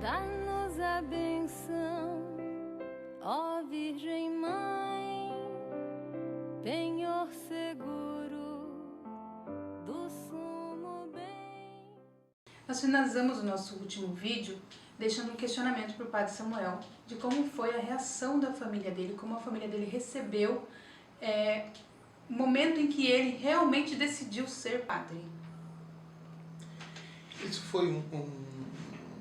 Dá-nos a benção, ó Virgem Mãe, penhor seguro do sumo bem. Nós finalizamos o nosso último vídeo deixando um questionamento para o Padre Samuel de como foi a reação da família dele, como a família dele recebeu o momento em que ele realmente decidiu ser padre. Isso foi um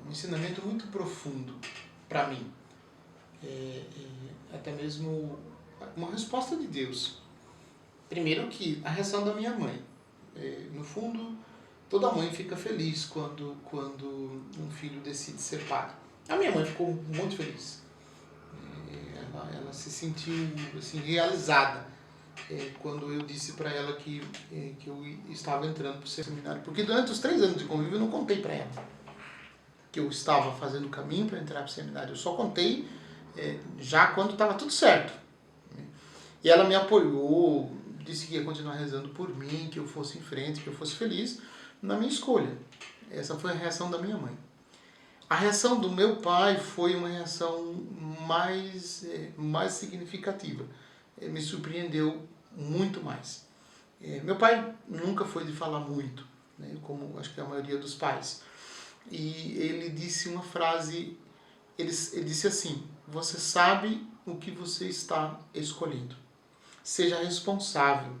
ensinamento muito profundo para mim. Até mesmo uma resposta de Deus. Primeiro que a reação da minha mãe. No fundo, toda mãe fica feliz quando um filho decide ser padre. A minha mãe ficou muito feliz. Ela se sentiu assim, realizada quando eu disse para ela que eu estava entrando para o seminário. Porque durante os 3 anos de convívio eu não contei para ela que eu estava fazendo o caminho para entrar para o seminário. Eu só contei já quando estava tudo certo. E ela me apoiou, disse que ia continuar rezando por mim, que eu fosse em frente, que eu fosse feliz na minha escolha. Essa foi a reação da minha mãe. A reação do meu pai foi uma reação mais significativa. Me surpreendeu muito mais. Meu pai nunca foi de falar muito, né, como acho que a maioria dos pais. E ele disse uma frase, ele disse assim: você sabe o que você está escolhendo. Seja responsável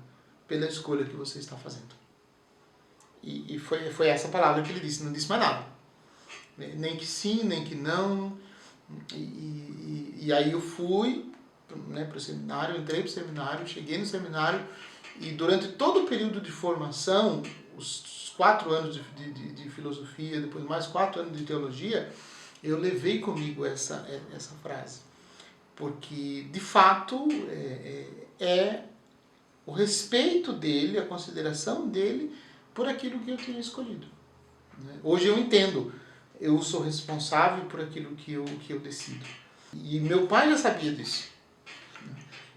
pela escolha que você está fazendo. E foi essa palavra que ele disse, não disse mais nada. Nem que sim, nem que não. E aí eu fui, né, para o seminário, entrei para o seminário, cheguei no seminário e durante todo o período de formação, os 4 anos de filosofia, depois mais 4 anos de teologia, eu levei comigo essa frase. Porque, de fato, é o respeito dele, a consideração dele por aquilo que eu tinha escolhido. Hoje eu entendo, eu sou responsável por aquilo que eu decido. E meu pai já sabia disso.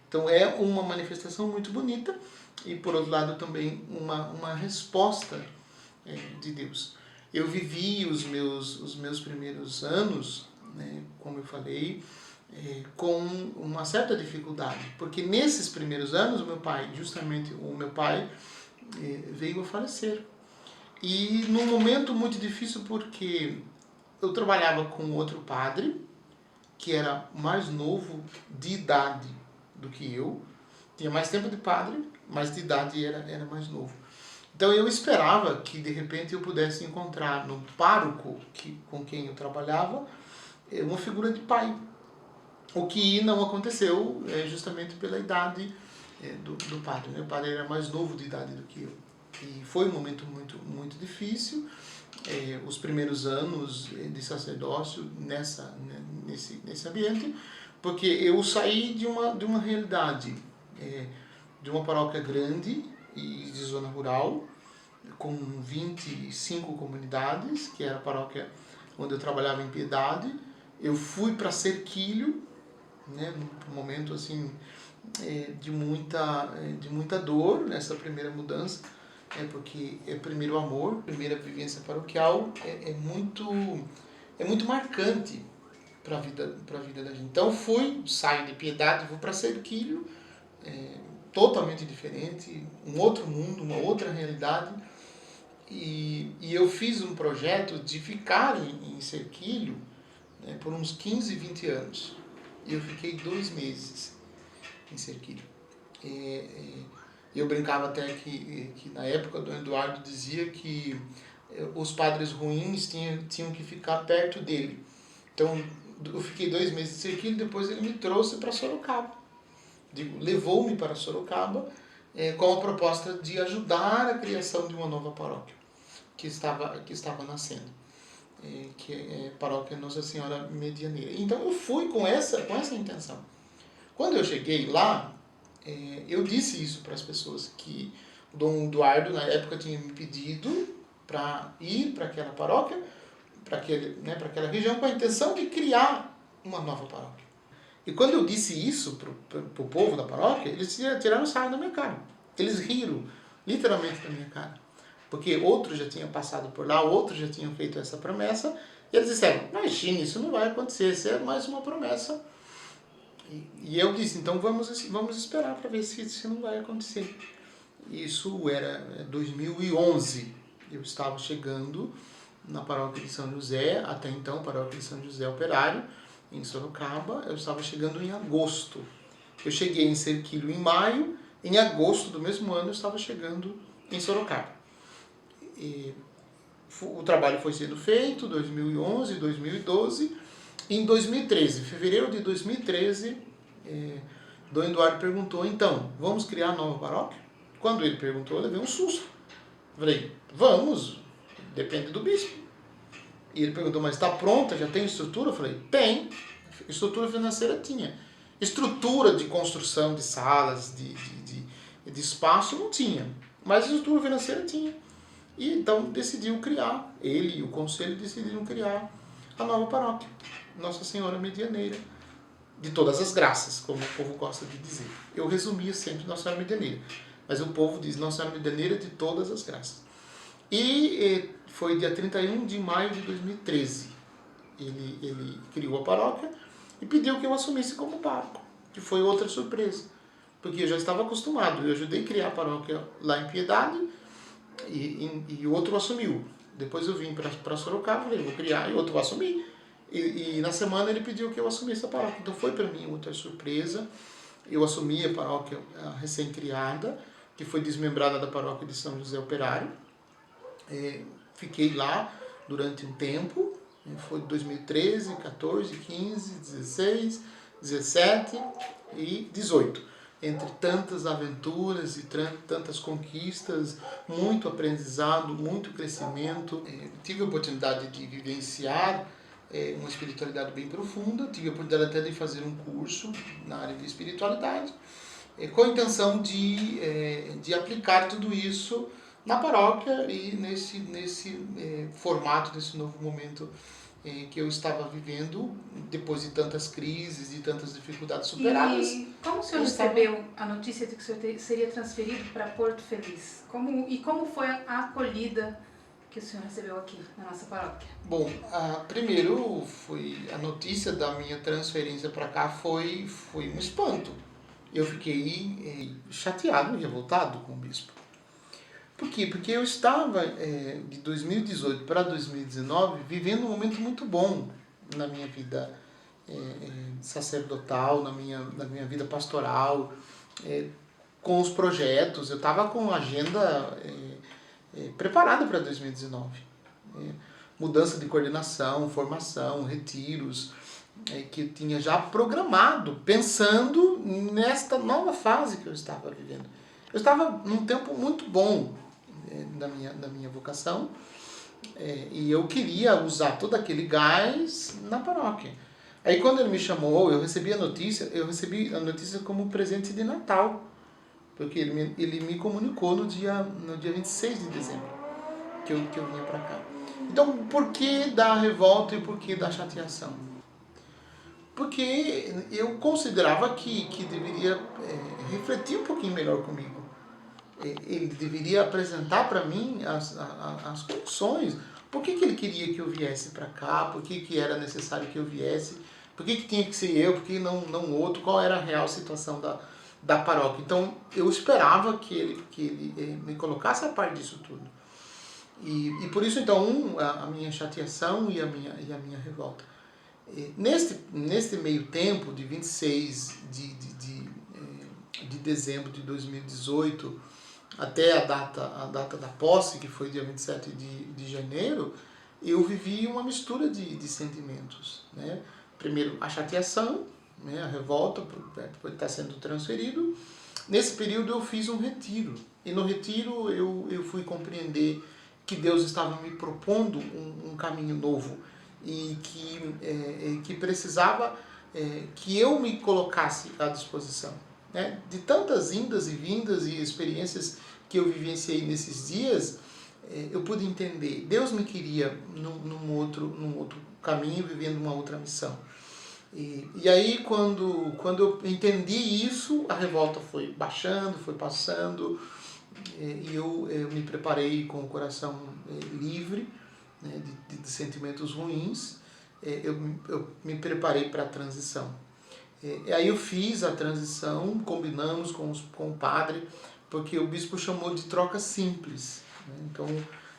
Então é uma manifestação muito bonita e, por outro lado, também uma resposta de Deus. Eu vivi os meus primeiros anos, né, como eu falei, com uma certa dificuldade, porque nesses primeiros anos o meu pai veio a falecer. E num momento muito difícil, porque eu trabalhava com outro padre, que era mais novo de idade do que eu, tinha mais tempo de padre, mas de idade era mais novo. Então eu esperava que de repente eu pudesse encontrar no pároco com quem eu trabalhava uma figura de pai. O que não aconteceu justamente pela idade do padre. O padre era mais novo de idade do que eu. E foi um momento muito, muito difícil, os primeiros anos de sacerdócio nesse ambiente, porque eu saí de uma realidade, de uma paróquia grande e de zona rural, com 25 comunidades, que era a paróquia onde eu trabalhava em Piedade. Eu fui para Cerquilho, né, num momento assim, de muita dor nessa primeira mudança, porque é primeiro amor, primeira vivência paroquial, é muito marcante para a vida da gente. Então saio de Piedade, vou para Cerquilho, totalmente diferente, um outro mundo, uma outra realidade, e eu fiz um projeto de ficar em Cerquilho, né, por uns 15, 20 anos. Eu fiquei 2 meses em Cerquilho. Eu brincava até que na época do Eduardo dizia que os padres ruins tinham que ficar perto dele. Então eu fiquei 2 meses em Cerquilho, depois ele me trouxe para Sorocaba. Levou-me para Sorocaba com a proposta de ajudar a criação de uma nova paróquia que estava nascendo, que é a paróquia Nossa Senhora Medianeira. Então eu fui com essa intenção. Quando eu cheguei lá, eu disse isso para as pessoas, que o Dom Eduardo, na época, tinha me pedido para ir para aquela paróquia, para aquela região, com a intenção de criar uma nova paróquia. E quando eu disse isso para o povo da paróquia, eles tiraram sarro da minha cara. Eles riram, literalmente, da minha cara. porque outros já tinham passado por lá, outros já tinham feito essa promessa, e eles disseram, imagine, isso não vai acontecer, isso é mais uma promessa. E eu disse, então vamos esperar para ver se isso não vai acontecer. Isso era 2011, eu estava chegando na paróquia de São José, até então paróquia de São José Operário, em Sorocaba, eu estava chegando em agosto. Eu cheguei em Cerquilho em maio, em agosto do mesmo ano eu estava chegando em Sorocaba. E o trabalho foi sendo feito, 2011, 2012, e em 2013, fevereiro de 2013, Dom Eduardo perguntou, então, vamos criar a nova paróquia? Quando ele perguntou, eu levei um susto. Falei, vamos, depende do bispo. E ele perguntou, mas está pronta, já tem estrutura? Eu falei, tem. Estrutura financeira tinha. Estrutura de construção de salas, de espaço não tinha. Mas estrutura financeira tinha. E então decidiu criar, ele e o conselho decidiram criar a nova paróquia, Nossa Senhora Medianeira, de todas as graças, como o povo gosta de dizer. Eu resumia sempre Nossa Senhora Medianeira, mas o povo diz Nossa Senhora Medianeira de todas as graças. E foi dia 31 de maio de 2013. Ele criou a paróquia e pediu que eu assumisse como pároco, que foi outra surpresa, porque eu já estava acostumado, eu ajudei a criar a paróquia lá em Piedade, e o outro assumiu. Depois eu vim para Sorocaba, falei, vou criar, e o outro vai assumir. E na semana ele pediu que eu assumisse a paróquia. Então foi para mim outra surpresa. Eu assumi a paróquia recém-criada, que foi desmembrada da paróquia de São José Operário. Fiquei lá durante um tempo, foi 2013, 14, 15, 16, 17 e 18. Entre tantas aventuras e tantas conquistas, muito aprendizado, muito crescimento. Tive a oportunidade de vivenciar uma espiritualidade bem profunda, tive a oportunidade até de fazer um curso na área de espiritualidade, com a intenção de aplicar tudo isso na paróquia e nesse formato, nesse novo momento que eu estava vivendo, depois de tantas crises, de tantas dificuldades superadas. E como o senhor recebeu a notícia de que o senhor seria transferido para Porto Feliz? Como foi a acolhida que o senhor recebeu aqui na nossa paróquia? Bom, primeiro a notícia da minha transferência para cá foi um espanto. Eu fiquei chateado e revoltado com o bispo. Por quê? Porque eu estava, de 2018 para 2019, vivendo um momento muito bom na minha vida sacerdotal, na minha vida pastoral, com os projetos. Eu estava com a agenda preparada para 2019. Mudança de coordenação, formação, retiros, que eu tinha já programado, pensando nesta nova fase que eu estava vivendo. Eu estava num tempo muito bom da minha vocação, e eu queria usar todo aquele gás na paróquia. Aí quando ele me chamou, eu recebi a notícia como presente de Natal, porque ele me comunicou no dia 26 de dezembro que eu vinha para cá. Então, por que da revolta e por que da chateação? Porque eu considerava que deveria refletir um pouquinho melhor comigo. Ele deveria apresentar para mim as condições. Por que ele queria que eu viesse para cá? Por que era necessário que eu viesse? Por que tinha que ser eu? Por que não outro? Qual era a real situação da paróquia? Então, eu esperava que ele me colocasse a par disso tudo. E por isso, então, a minha chateação e a minha revolta. Neste meio tempo, de 26 de dezembro de 2018, até a data da posse, que foi dia 27 de janeiro, eu vivi uma mistura de sentimentos. Né? Primeiro, a chateação, né? A revolta por estar sendo transferido. Nesse período eu fiz um retiro. E no retiro eu fui compreender que Deus estava me propondo um caminho novo e que precisava que eu me colocasse à disposição. Né? De tantas indas e vindas e experiências que eu vivenciei nesses dias, eu pude entender. Deus me queria num outro caminho, vivendo uma outra missão. E aí, quando eu entendi isso, a revolta foi baixando, foi passando, e eu me preparei com o coração livre, né, de sentimentos ruins. Eu me preparei para a transição. Aí eu fiz a transição, combinamos com o padre, porque o bispo chamou de troca simples, né? Então,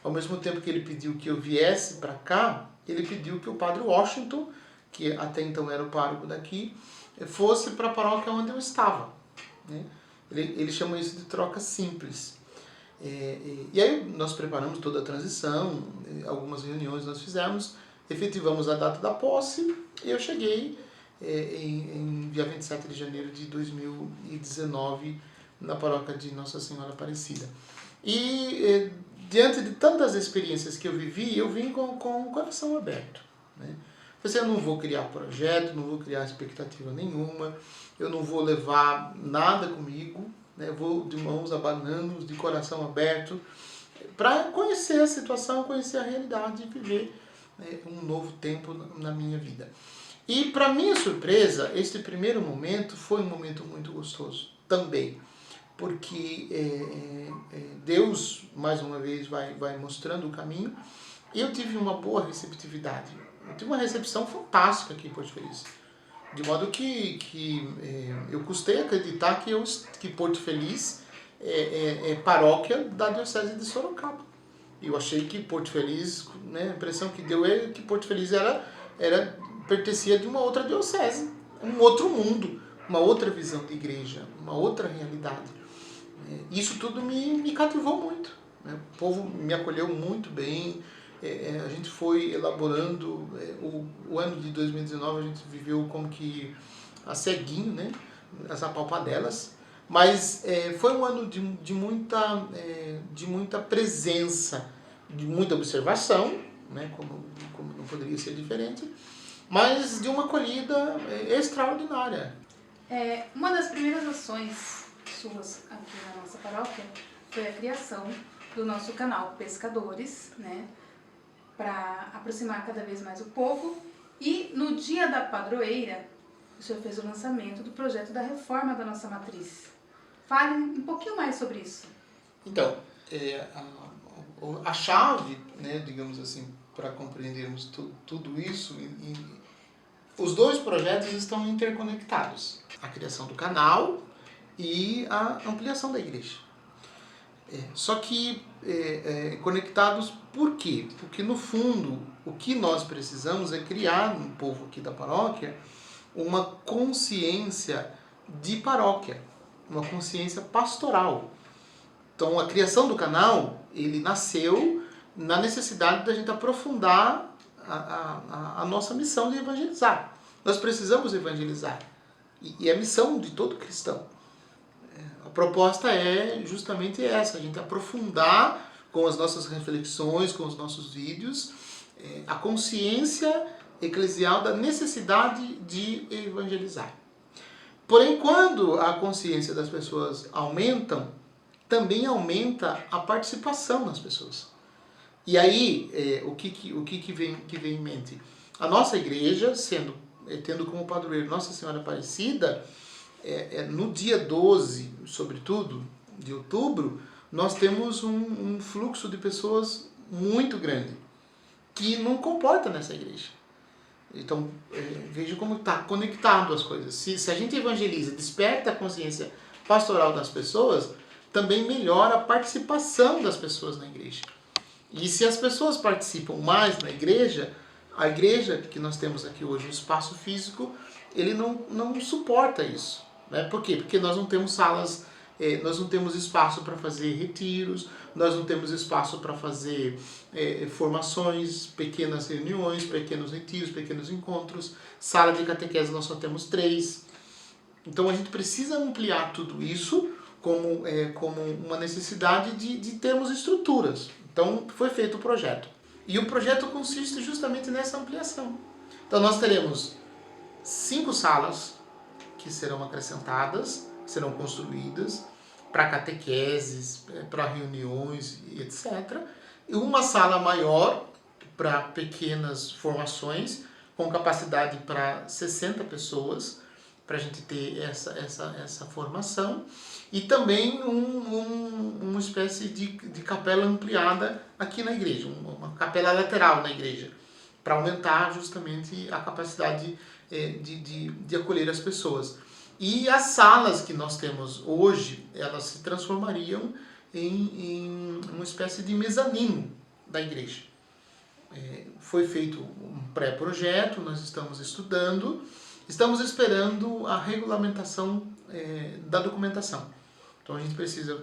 ao mesmo tempo que ele pediu que eu viesse para cá, ele pediu que o padre Washington, que até então era o pároco daqui, fosse para a paróquia onde eu estava, né? Ele chamou isso de troca simples. E aí nós preparamos toda a transição, algumas reuniões nós fizemos, efetivamos a data da posse, e eu cheguei em dia 27 de janeiro de 2019 na paróquia de Nossa Senhora Aparecida. E diante de tantas experiências que eu vivi, eu vim com o coração aberto, né? Eu não vou criar projeto, não vou criar expectativa nenhuma, eu não vou levar nada comigo, né? Eu vou de mãos abanando, de coração aberto, para conhecer a situação, conhecer a realidade e viver, né, um novo tempo na minha vida. E para minha surpresa, este primeiro momento foi um momento muito gostoso também, porque Deus, mais uma vez, vai mostrando o caminho, e eu tive uma boa receptividade. Eu tive uma recepção fantástica aqui em Porto Feliz. De modo que eu custei acreditar que Porto Feliz é paróquia da Diocese de Sorocaba. Eu achei que Porto Feliz, né, a impressão que deu é que Porto Feliz pertencia de uma outra diocese, um outro mundo, uma outra visão de igreja, uma outra realidade. Isso tudo me cativou muito, né? O povo me acolheu muito bem. A gente foi elaborando o ano de 2019, a gente viveu como que a ceguinho, né? As apalpadelas, mas foi um ano de muita presença, de muita observação, né? Como não poderia ser diferente, mas de uma acolhida extraordinária. Uma das primeiras ações suas aqui na nossa paróquia foi a criação do nosso canal Pescadores, né, para aproximar cada vez mais o povo. E no dia da padroeira, o senhor fez o lançamento do projeto da reforma da nossa matriz. Fale um pouquinho mais sobre isso. Então, a chave, né, digamos assim, para compreendermos tudo isso, os dois projetos estão interconectados. A criação do canal e a ampliação da igreja. Só que conectados por quê? Porque no fundo o que nós precisamos é criar no povo aqui da paróquia uma consciência de paróquia, uma consciência pastoral. Então a criação do canal, ele nasceu na necessidade da gente aprofundar a nossa missão de evangelizar. Nós precisamos evangelizar. E é a missão de todo cristão. A proposta é justamente essa, a gente aprofundar com as nossas reflexões, com os nossos vídeos, a consciência eclesial da necessidade de evangelizar. Porém, quando a consciência das pessoas aumenta, também aumenta a participação das pessoas. E aí, o que vem em mente? A nossa igreja, tendo como padroeiro Nossa Senhora Aparecida, no dia 12, sobretudo, de outubro, nós temos um fluxo de pessoas muito grande, que não comporta nessa igreja. Então, veja como está conectado as coisas. Se a gente evangeliza, desperta a consciência pastoral das pessoas, também melhora a participação das pessoas na igreja. E se as pessoas participam mais na igreja, a igreja que nós temos aqui hoje, o espaço físico, ele não suporta isso. Né? Por quê? Porque nós não temos salas, nós não temos espaço para fazer retiros, nós não temos espaço para fazer formações, pequenas reuniões, pequenos retiros, pequenos encontros. Sala de catequese nós só temos 3. Então a gente precisa ampliar tudo isso como uma necessidade de termos estruturas. Então foi feito o projeto. E o projeto consiste justamente nessa ampliação. Então nós teremos 5 salas que serão acrescentadas, serão construídas para catequeses, para reuniões e etc. E uma sala maior para pequenas formações, com capacidade para 60 pessoas, para a gente ter essa formação, e também uma espécie de capela ampliada aqui na igreja, uma capela lateral na igreja, para aumentar justamente a capacidade de acolher as pessoas. E as salas que nós temos hoje, elas se transformariam em uma espécie de mezanino da igreja. Foi feito um pré-projeto, nós estamos estudando, estamos esperando a regulamentação da documentação. Então a gente precisa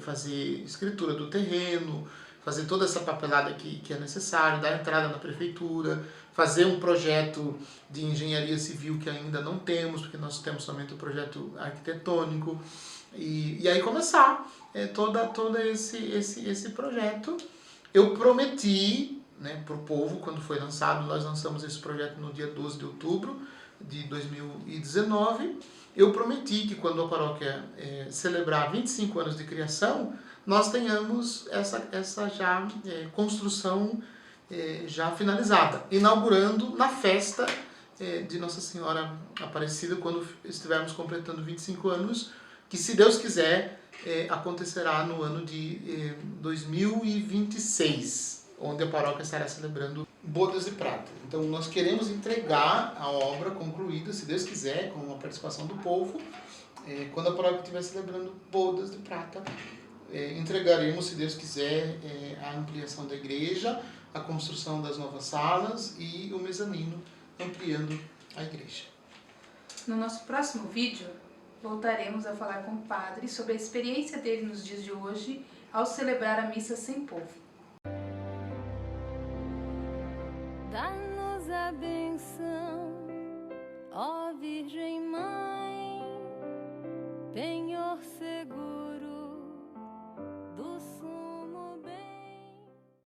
fazer escritura do terreno, fazer toda essa papelada que é necessário, dar entrada na prefeitura, fazer um projeto de engenharia civil que ainda não temos, porque nós temos somente o projeto arquitetônico, e aí começar todo esse projeto. Eu prometi, né, para o povo, quando foi lançado, nós lançamos esse projeto no dia 12 de outubro de 2019, eu prometi que quando a paróquia celebrar 25 anos de criação, nós tenhamos essa já construção já finalizada, inaugurando na festa de Nossa Senhora Aparecida, quando estivermos completando 25 anos, que, se Deus quiser, acontecerá no ano de 2026, onde a paróquia estará celebrando bodas de prata. Então nós queremos entregar a obra concluída, se Deus quiser, com a participação do povo, quando a paróquia estiver celebrando bodas de prata. Entregaremos, se Deus quiser, a ampliação da igreja, a construção das novas salas e o mezanino, ampliando a igreja. No nosso próximo vídeo, voltaremos a falar com o padre sobre a experiência dele nos dias de hoje ao celebrar a missa sem povo. Dá-nos a benção, ó Virgem